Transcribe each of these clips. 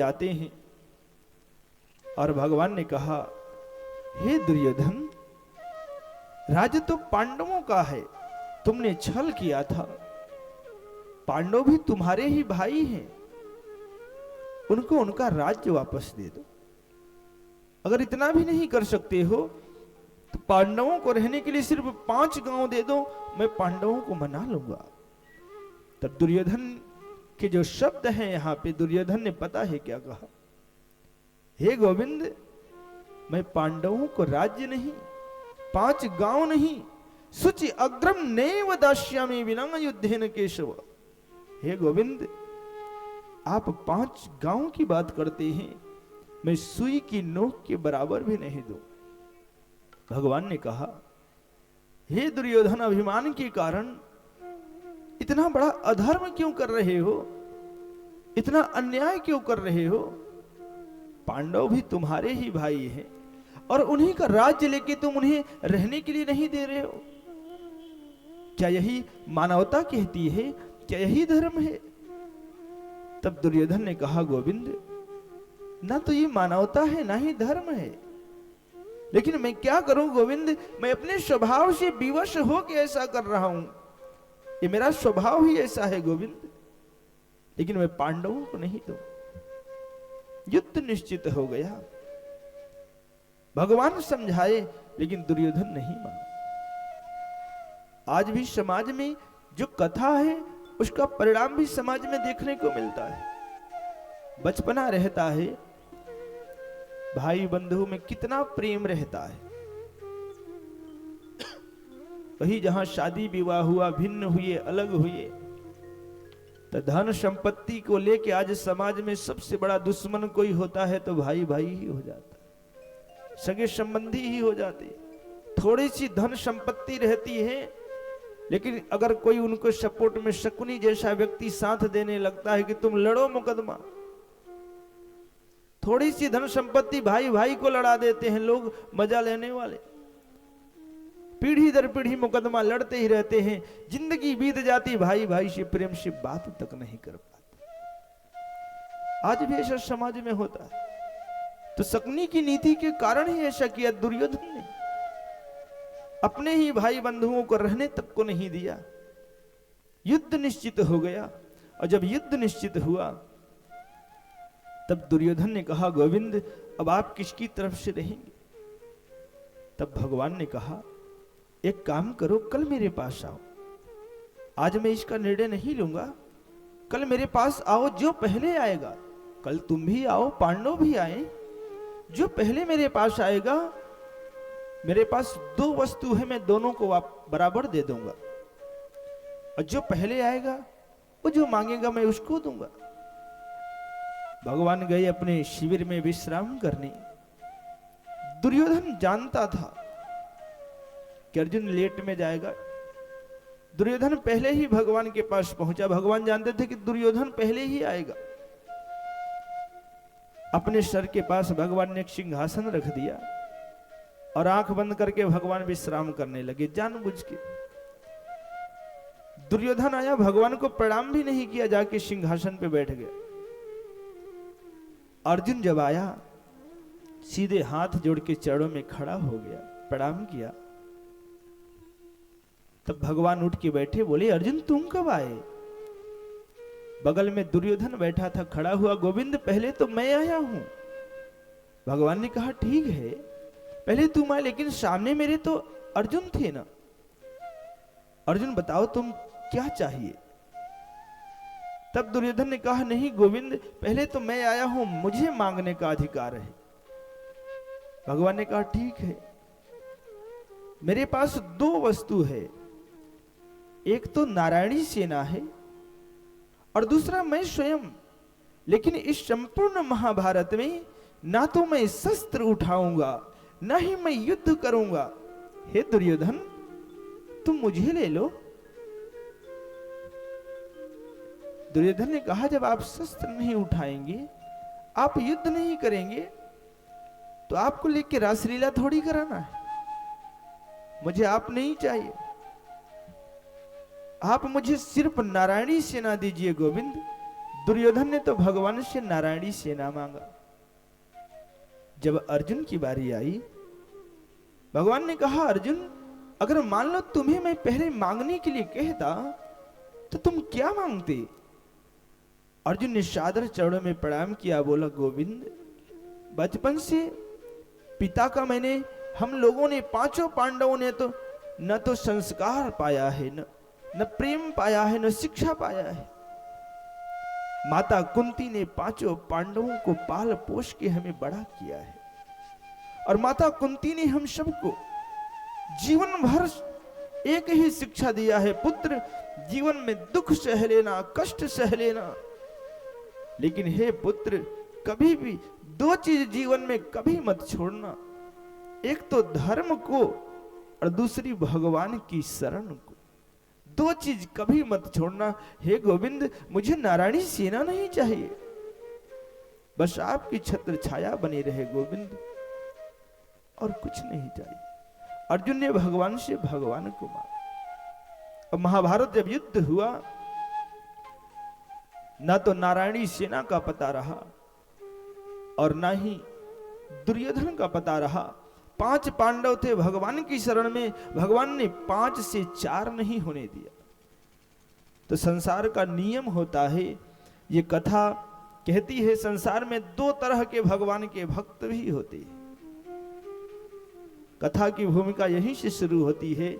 जाते हैं और भगवान ने कहा, हे दुर्योधन, राज्य तो पांडवों का है, तुमने छल किया था। पांडव भी तुम्हारे ही भाई हैं, उनको उनका राज्य वापस दे दो। अगर इतना भी नहीं कर सकते हो तो पांडवों को रहने के लिए सिर्फ 5 गांव दे दो, मैं पांडवों को मना लूंगा। तब दुर्योधन के जो शब्द हैं यहां पे, दुर्योधन ने पता है क्या कहा, हे गोविंद, मैं पांडवों को राज्य नहीं, 5 गांव नहीं, सुचि अग्रम नैव दास्यामि विना युद्धेन केशव। हे गोविंद, आप 5 गांव की बात करते हैं, मैं सुई की नोक के बराबर भी नहीं दूं। भगवान ने कहा, हे दुर्योधन, अभिमान के कारण इतना बड़ा अधर्म क्यों कर रहे हो, इतना अन्याय क्यों कर रहे हो? पांडव भी तुम्हारे ही भाई हैं और उन्हीं का राज्य लेके तुम उन्हें रहने के लिए नहीं दे रहे हो। क्या यही मानवता कहती है? क्या यही धर्म है? तब दुर्योधन ने कहा, गोविंद, ना तो ये मानवता है ना ही धर्म है, लेकिन मैं क्या करूं गोविंद, मैं अपने स्वभाव से विवश होकर ऐसा कर रहा हूं, ये मेरा स्वभाव ही ऐसा है गोविंद, लेकिन मैं पांडवों को नहीं दूं। युद्ध निश्चित हो गया। भगवान समझाए लेकिन दुर्योधन नहीं माना। आज भी समाज में जो कथा है उसका परिणाम भी समाज में देखने को मिलता है। बचपना रहता है, भाई बंधु में कितना प्रेम रहता है, वही जहां शादी विवाह हुआ, भिन्न हुए, अलग हुए, तो धन संपत्ति को लेके आज समाज में सबसे बड़ा दुश्मन कोई होता है तो भाई भाई ही हो जाता है, सगे संबंधी ही हो जाते। थोड़ी सी धन संपत्ति रहती है, लेकिन अगर कोई उनको सपोर्ट में शकुनी जैसा व्यक्ति साथ देने लगता है कि तुम लड़ो मुकदमा, थोड़ी सी धन संपत्ति भाई भाई को लड़ा देते हैं लोग, मजा लेने वाले। पीढ़ी दर पीढ़ी मुकदमा लड़ते ही रहते हैं, जिंदगी बीत जाती, भाई भाई से प्रेम से बात तक नहीं कर पाते। आज भी ऐसा समाज में होता है। तो शकुनी की नीति के कारण ही ऐसा किया दुर्योधन ने, अपने ही भाई बंधुओं को रहने तक को नहीं दिया। युद्ध निश्चित हो गया, और जब युद्ध निश्चित हुआ तब दुर्योधन ने कहा, गोविंद, अब आप किसकी तरफ से रहेंगे? तब भगवान ने कहा, एक काम करो, कल मेरे पास आओ। आज मैं इसका निर्णय नहीं लूंगा, कल मेरे पास आओ, जो पहले आएगा, कल तुम भी आओ, पांडव भी आए, जो पहले मेरे पास आएगा, मेरे पास 2 वस्तु है, मैं दोनों को बराबर दे दूंगा, और जो पहले आएगा वो जो मांगेगा मैं उसको दूंगा। भगवान गए अपने शिविर में विश्राम करने। दुर्योधन जानता था कि अर्जुन लेट में जाएगा। दुर्योधन पहले ही भगवान के पास पहुंचा। भगवान जानते थे कि दुर्योधन पहले ही आएगा। अपने सर के पास भगवान ने एक सिंहासन रख दिया और आंख बंद करके भगवान विश्राम करने लगे जानबूझ के। दुर्योधन आया, भगवान को प्रणाम भी नहीं किया, जाके सिंहासन पे बैठ गया। अर्जुन जब आया, सीधे हाथ जोड़ के चरणों में खड़ा हो गया, प्रणाम किया। तब भगवान उठ के बैठे, बोले, अर्जुन तुम कब आए? बगल में दुर्योधन बैठा था, खड़ा हुआ, गोविंद पहले तो मैं आया हूं। भगवान ने कहा, ठीक है पहले तुम आए, लेकिन सामने मेरे तो अर्जुन थे ना। अर्जुन बताओ तुम क्या चाहिए? तब दुर्योधन ने कहा, नहीं गोविंद, पहले तो मैं आया हूं, मुझे मांगने का अधिकार है। भगवान ने कहा, ठीक है, मेरे पास 2 वस्तु है, एक तो नारायणी सेना है और दूसरा मैं स्वयं। लेकिन इस संपूर्ण महाभारत में ना तो मैं शस्त्र उठाऊंगा, ना ही मैं युद्ध करूंगा। हे दुर्योधन, तुम मुझे ले लो। दुर्योधन ने कहा, जब आप शस्त्र नहीं उठाएंगे, आप युद्ध नहीं करेंगे, तो आपको लेके रासलीला थोड़ी कराना है। मुझे आप नहीं चाहिए, आप मुझे सिर्फ नारायणी सेना दीजिए गोविंद, दुर्योधन ने तो भगवान से नारायणी सेना मांगा। जब अर्जुन की बारी आई, भगवान ने कहा, अर्जुन अगर मान लो तुम्हें मैं पहले मांगने के लिए कहता तो तुम क्या मांगते? अर्जुन ने सादर चरणों में प्रणाम किया, बोला, गोविंद, बचपन से पिता का मैंने, हम लोगों ने, पांचों पांडवों ने तो न तो संस्कार पाया है, न प्रेम पाया है, न शिक्षा पाया है। माता कुंती ने पांचों पांडवों को पाल पोष के हमें बड़ा किया है, और माता कुंती ने हम सबको जीवन भर एक ही शिक्षा दिया है, पुत्र जीवन में दुख सह लेना, कष्ट सह लेना। लेकिन हे पुत्र, कभी भी दो चीज जीवन में कभी मत छोड़ना, एक तो धर्म को और दूसरी भगवान की शरण को। दो चीज कभी मत छोड़ना। हे गोविंद, मुझे नारायणी सेना नहीं चाहिए, बस आपकी छत्र छाया बनी रहे गोविंद, और कुछ नहीं चाहिए। अर्जुन ने भगवान से भगवान को मांगा। अब महाभारत जब युद्ध हुआ, ना तो नारायणी सेना का पता रहा और ना ही दुर्योधन का पता रहा। 5 पांडव थे भगवान की शरण में, भगवान ने 5 से 4 नहीं होने दिया। तो संसार का नियम होता है, ये कथा कहती है, संसार में 2 तरह के भगवान के भक्त भी होते हैं। कथा की भूमिका यहीं से शुरू होती है।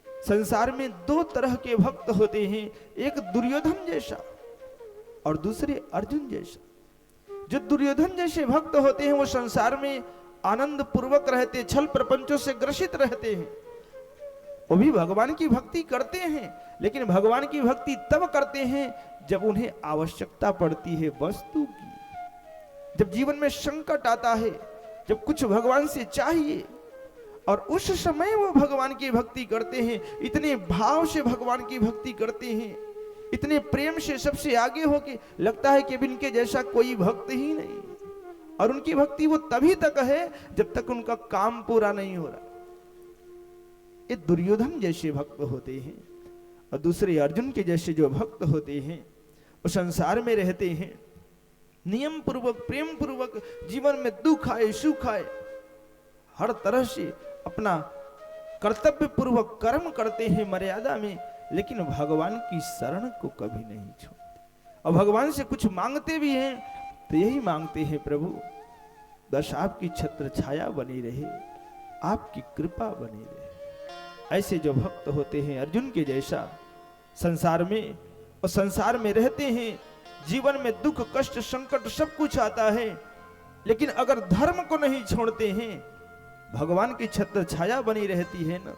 संसार में 2 तरह के भक्त होते हैं, एक दुर्योधन जैसा और दूसरे अर्जुन जैसा। जो दुर्योधन जैसे भक्त होते हैं वो संसार में आनंद पूर्वक रहते, छल प्रपंचों से ग्रसित रहते हैं। वो भी भगवान की भक्ति करते हैं, लेकिन भगवान की भक्ति तब करते हैं जब उन्हें आवश्यकता पड़ती है वस्तु की, जब जीवन में संकट आता है, जब कुछ भगवान से चाहिए, और उस समय वो भगवान की भक्ति करते हैं। इतने भाव से भगवान की भक्ति करते हैं, इतने प्रेम से, सबसे आगे होके लगता है कि इनके जैसा कोई भक्त ही नहीं। और उनकी भक्ति वो तभी तक है जब तक उनका काम पूरा नहीं हो रहा। ये दुर्योधन जैसे भक्त होते हैं, और दूसरे अर्जुन के जैसे जो भक्त होते हैं वो संसार में रहते हैं, नियम पूर्वक, प्रेम पूर्वक, जीवन में दुख आए सुख आए हर तरह से अपना कर्तव्य पूर्वक कर्म करते हैं मर्यादा में, लेकिन भगवान की शरण को कभी नहीं छोड़ते। और भगवान से कुछ मांगते भी हैं तो यही मांगते हैं, प्रभु बस आपकी छत्र छाया बनी रहे, आपकी कृपा बनी रहे। ऐसे जो भक्त होते हैं अर्जुन के जैसा संसार में, और संसार में रहते हैं, जीवन में दुख कष्ट संकट सब कुछ आता है, लेकिन अगर धर्म को नहीं छोड़ते हैं, भगवान की छत्र छाया बनी रहती है ना,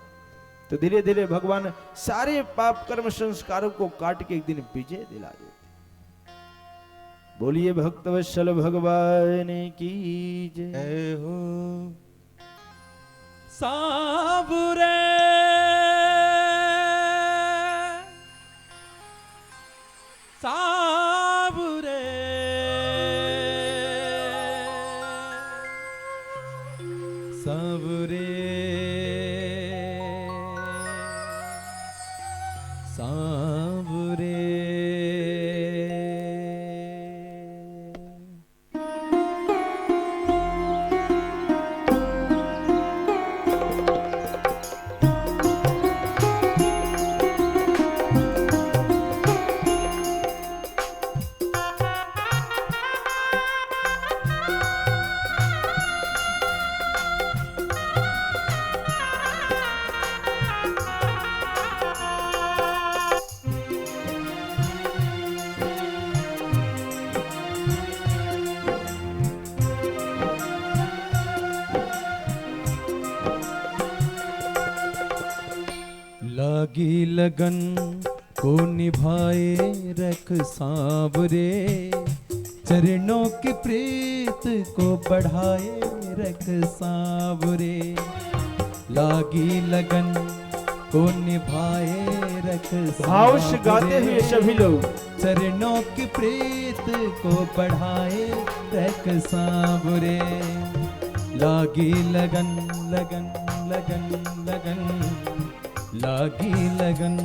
तो धीरे धीरे भगवान सारे पाप कर्म संस्कारों को काट के एक दिन विजय दिला देते। बोलिए भक्तवत्सल भगवान की जय हो। साबुरे साबुरे साबुरे साबुरे। लागी लगन को निभाए रख सांवरे, चरणों की प्रीत को बढ़ाए रख सांवरे। लागी लगन को निभाए रख भाव से गाते हुए सभी लोग, चरणों की प्रीत को बढ़ाए रख सांवरे। लागी लगन लगन लगन लगन, लागी लगन।